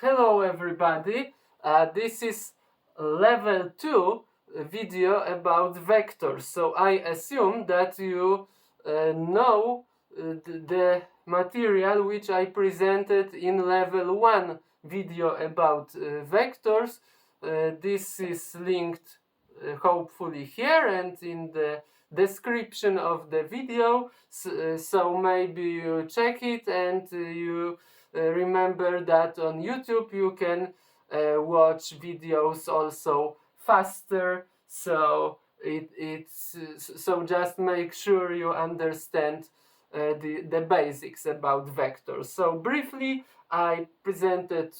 Hello everybody, this is level 2 video about vectors. So I assume that you know the material which I presented in level 1 video about vectors. This is linked hopefully here and in the description of the video, so maybe you check it and you remember that on YouTube you can watch videos also faster, so so just make sure you understand the basics about vectors. So briefly I presented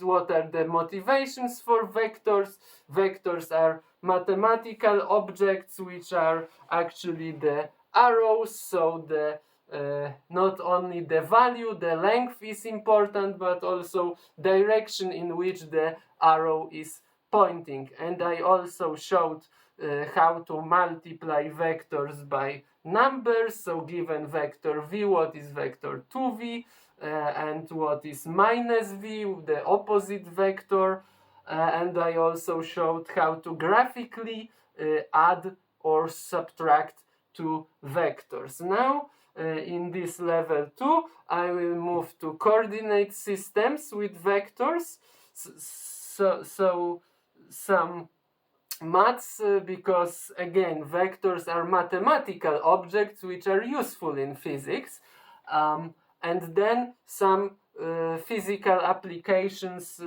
what are the motivations for vectors. Vectors are mathematical objects which are actually the arrows, so the not only the value, the length is important, but also direction in which the arrow is pointing. And I also showed how to multiply vectors by numbers. So given vector v, what is vector 2v, and what is minus v, the opposite vector. And I also showed how to graphically add or subtract two vectors. Now in this level 2 I will move to coordinate systems with vectors, so some maths, because again vectors are mathematical objects which are useful in physics, and then some physical applications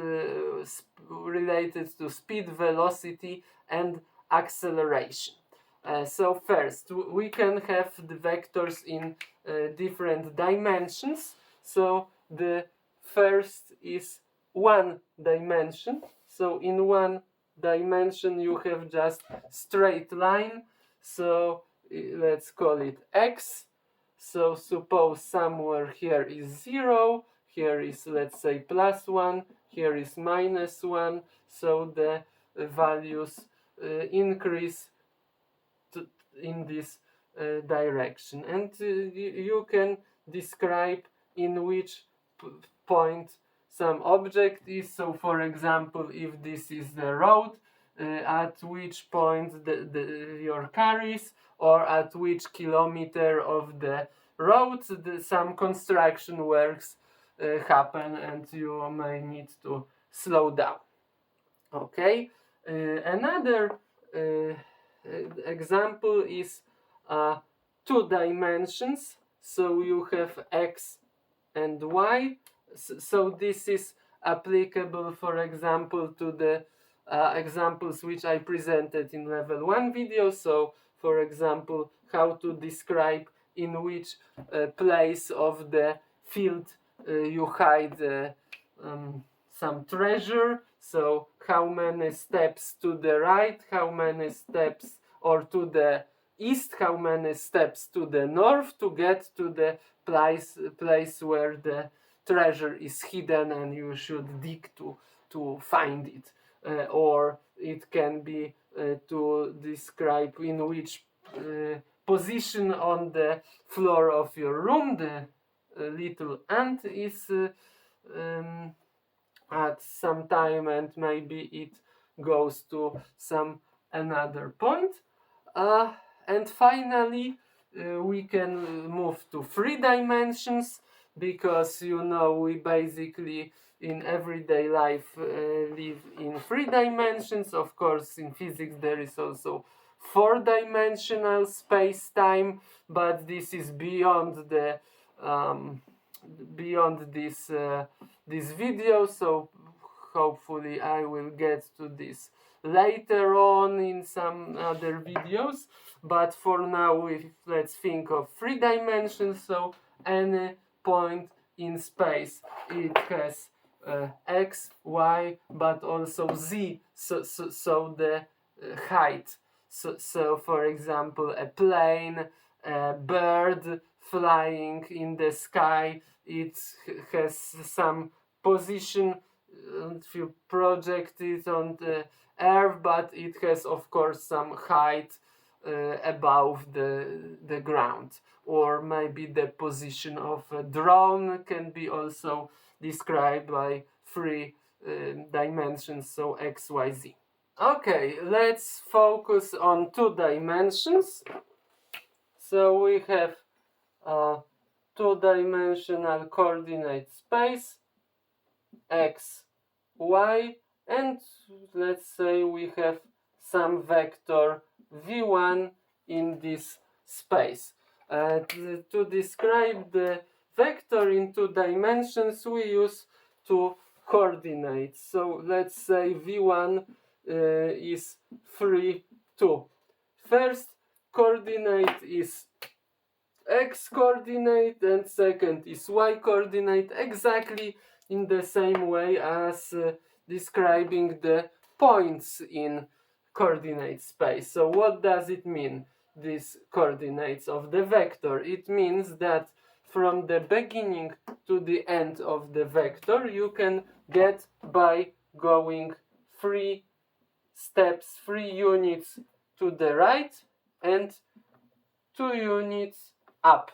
related to speed, velocity and acceleration. So first we can have the vectors in different dimensions. So the first is one dimension. So in one dimension you have just straight line, so let's call it x. So suppose somewhere here is 0, here is, let's say, +1, here is -1, so the values increase in this direction, and you can describe in which point some object is. So for example, if this is the road, at which point your car is, or at which kilometer of the road some construction works happen and you may need to slow down. Okay, another example is two dimensions. So you have x and y. So this is applicable, for example, to the examples which I presented in level 1 video. So for example, how to describe in which place of the field you hide some treasure. So how many steps to the right, how many steps, or to the east, how many steps to the north to get to the place where the treasure is hidden and you should dig to find it. Or it can be to describe in which position on the floor of your room the little ant is at some time, and maybe it goes to some another point. And finally we can move to 3 dimensions, because you know we basically in everyday life live in 3 dimensions. Of course in physics there is also 4-dimensional space-time, but this is beyond the beyond this video, so hopefully I will get to this later on in some other videos. But for now let's think of 3 dimensions. So any point in space, it has x, y, but also z, so the height. So for example, a plane, a bird flying in the sky, it has some position if you project it on the earth, but it has of course some height above the ground. Or maybe the position of a drone can be also described by three dimensions, so x, y, z. Okay, let's focus on 2 dimensions. So we have a 2-dimensional coordinate space, x, y, and let's say we have some vector v1 in this space. To describe the vector in 2 dimensions, we use 2 coordinates. So let's say v1 is 3, 2. First coordinate is x coordinate and second is y coordinate, exactly in the same way as describing the points in coordinate space. So what does it mean, these coordinates of the vector? It means that from the beginning to the end of the vector you can get by going 3 steps, 3 units to the right and 2 units up.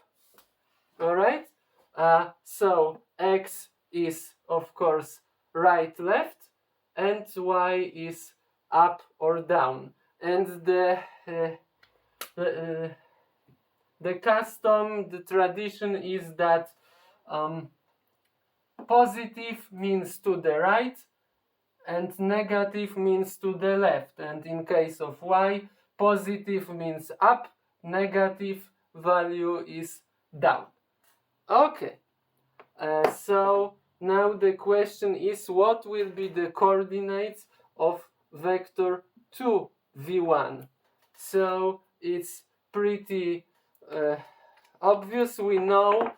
All right. So x is of course right, left, and y is up or down. And the custom, the tradition is that positive means to the right and negative means to the left. And in case of y, positive means up, negative value is down. Okay, so now the question is, what will be the coordinates of vector 2 v1? So it's pretty obvious. We know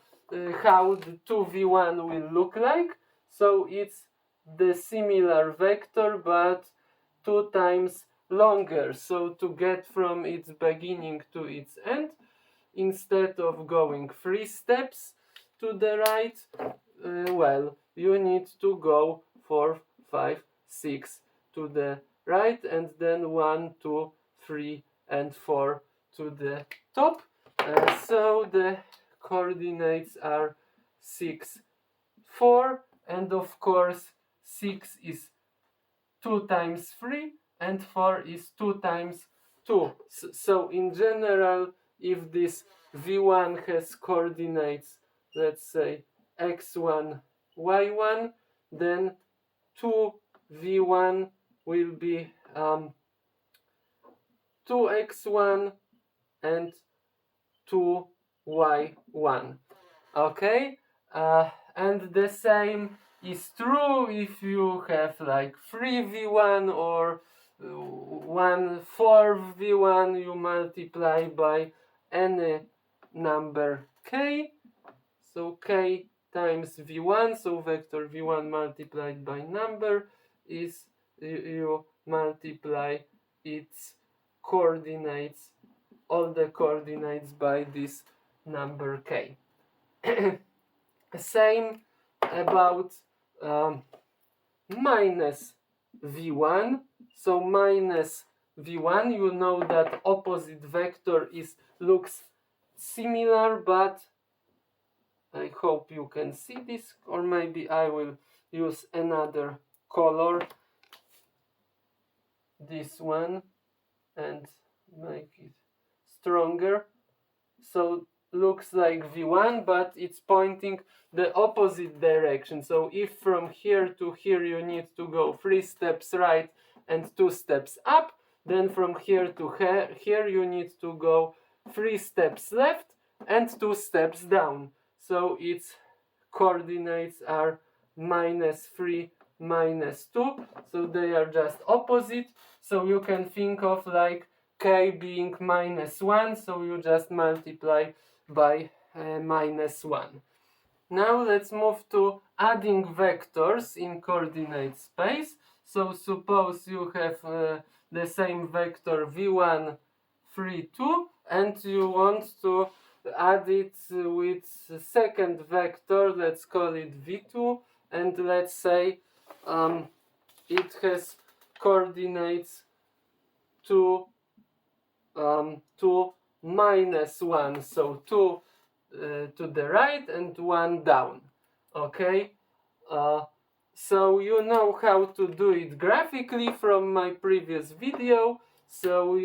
how the 2 v1 will look like. So it's the similar vector but 2 times longer. So to get from its beginning to its end, instead of going 3 steps to the right, well, you need to go 4, 5, 6 to the right, and then 1, 2, 3, and 4 to the top. So the coordinates are 6, 4, and of course 6 is 2 times 3 and 4 is 2 times 2. So in general, if this v1 has coordinates, let's say x1, y1, then 2v1 will be 2x1 and 2y1. Okay, and the same is true if you have like 3v1 or 4v1. You multiply by any number k, so k times v1, so vector v1 multiplied by number is you multiply its coordinates, all the coordinates, by this number k. Same about minus v1. So minus v1, you know that opposite vector looks similar, but I hope you can see this, or maybe I will use another color, this one, and make it stronger. So looks like v1, but it's pointing the opposite direction. So if from here to here you need to go 3 steps right and 2 steps up, then from here to here you need to go 3 steps left and 2 steps down. So its coordinates are -3, -2, so they are just opposite. So you can think of like k being -1, so you just multiply by -1. Now let's move to adding vectors in coordinate space. So suppose you have the same vector v1, 3, 2, and you want to add it with second vector, let's call it v2, and let's say it has coordinates 2, -1, so 2 to the right and 1 down. Okay, So you know how to do it graphically from my previous video. So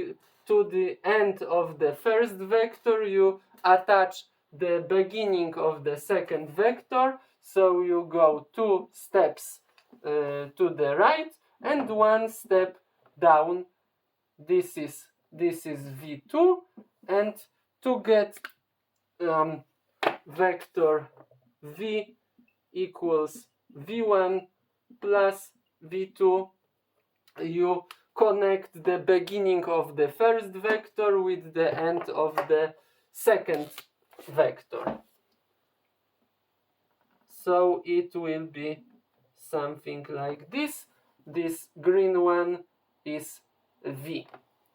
to the end of the first vector you attach the beginning of the second vector. So you go 2 steps to the right and 1 step down. This is v2, and to get vector v equals v1 plus v2, you connect the beginning of the first vector with the end of the second vector. So it will be something like this. This green one is v.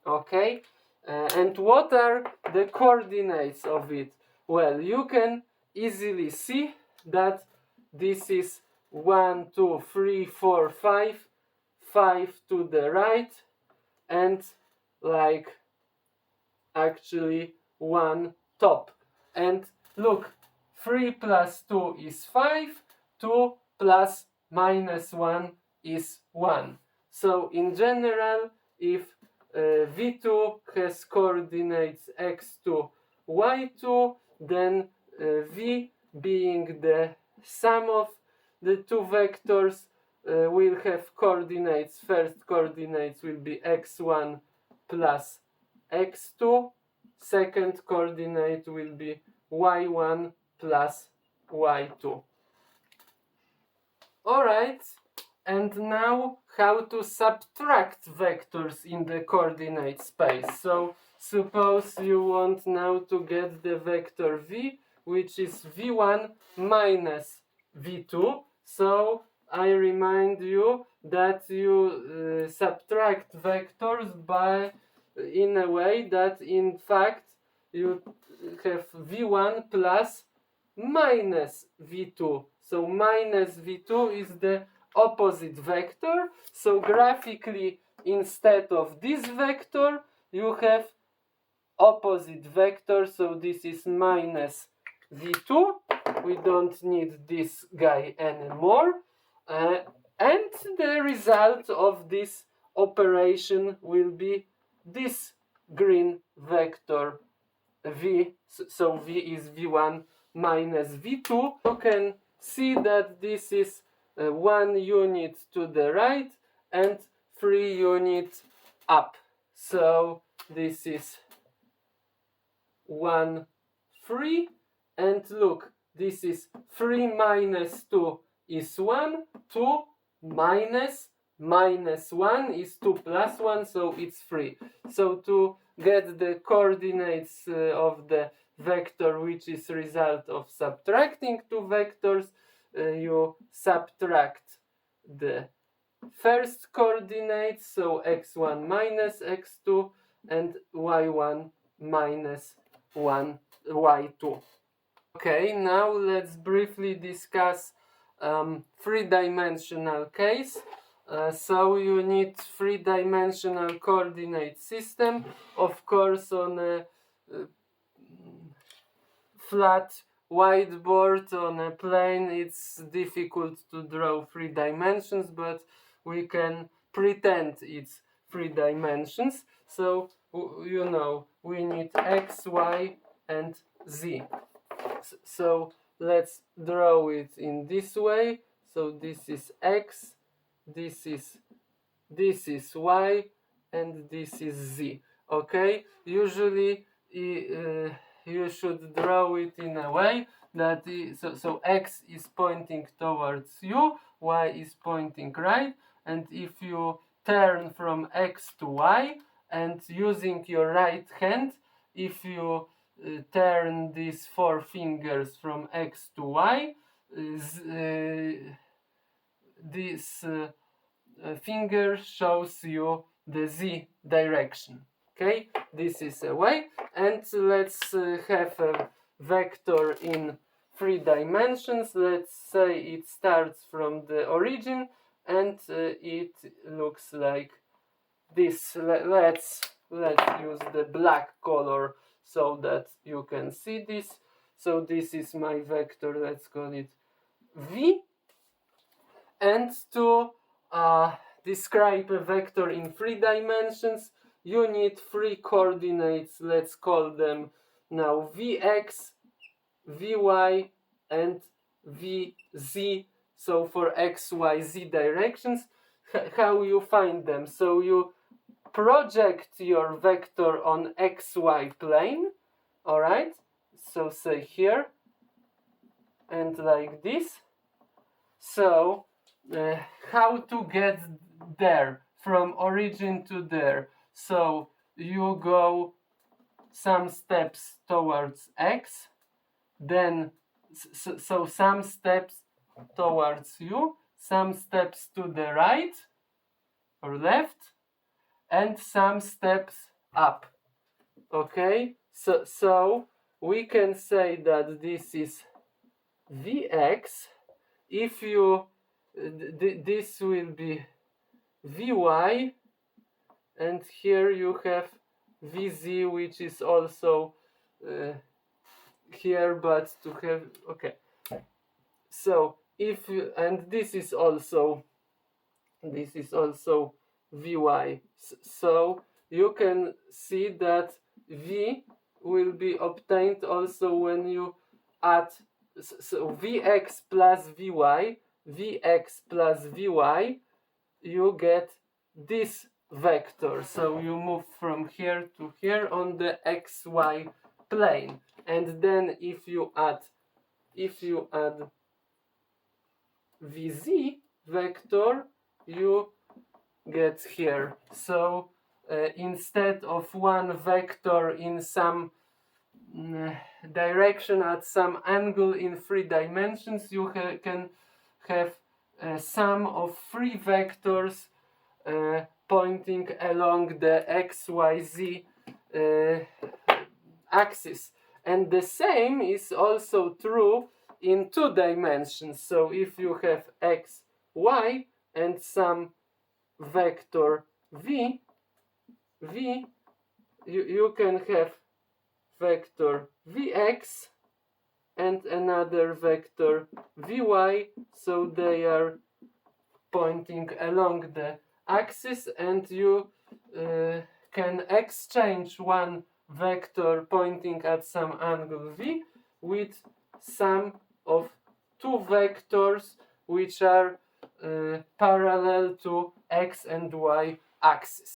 Okay? And what are the coordinates of it? Well, you can easily see that this is 1, 2, 3, 4, 5, 5 to the right, and like actually 1 top. And look, 3 plus 2 is 5, 2 plus minus 1 is 1. So in general, if v2 has coordinates x2, y2, then v being the sum of the two vectors will have coordinates. First coordinates will be x1 plus x2, second coordinate will be y1 plus y2. Alright, and now how to subtract vectors in the coordinate space. So suppose you want now to get the vector v, which is v1 minus v2. So I remind you that you subtract vectors by in a way that in fact you have v1 plus minus v2. So minus v2 is the opposite vector. So graphically, instead of this vector, you have opposite vector. So this is minus v2. We don't need this guy anymore. And the result of this operation will be this green vector v. So v is v1 minus v2. You can see that this is 1 unit to the right and 3 units up. So this is 1, 3, and look, this is 3 minus 2 is 1, 2 minus 1 is 2 plus 1, so it's 3. So to get the coordinates of the vector, which is result of subtracting two vectors, you subtract the first coordinates, so x1 minus x2 and y1 minus 1 y2. Okay, now let's briefly discuss three-dimensional case. So you need three-dimensional coordinate system. Of course, on a flat whiteboard on a plane it's difficult to draw 3 dimensions, but we can pretend it's 3 dimensions. So you know we need x, y and z. So let's draw it in this way. So this is x, this is y, and this is z. Okay, usually you should draw it in a way that so x is pointing towards you, y is pointing right, and if you turn from x to y and using your right hand, if you turn these 4 fingers from x to y, this finger shows you the z direction. Okay, this is a way, and let's have a vector in 3 dimensions. Let's say it starts from the origin and it looks like this. Let's use the black color so that you can see this. So this is my vector, let's call it v, And to describe a vector in 3 dimensions, you need 3 coordinates. Let's call them now Vx, Vy, and Vz. So for x, y, z directions, how you find them? So you project your vector on xy plane, all right? So say here, and like this. So how to get there from origin to there? So you go some steps towards x, then so some steps towards you, some steps to the right or left, and some steps up. Okay, so we can say that this is Vx. If you this will be Vy, and here you have Vz, which is also here, but to have, okay. So if you, and this is also Vy. So you can see that V will be obtained also when you add, so Vx plus Vy, Vx plus Vy, you get this vector. So you move from here to here on the xy plane, and then if you add Vz vector, you get here. So instead of one vector in some direction at some angle in 3 dimensions, you can have sum of 3 vectors pointing along the xyz axis. And the same is also true in 2 dimensions. So if you have x, y, and some vector v, you can have vector vx and another vector vy, so they are pointing along the axis, and you can exchange one vector pointing at some angle v with some of 2 vectors which are parallel to x and y axis.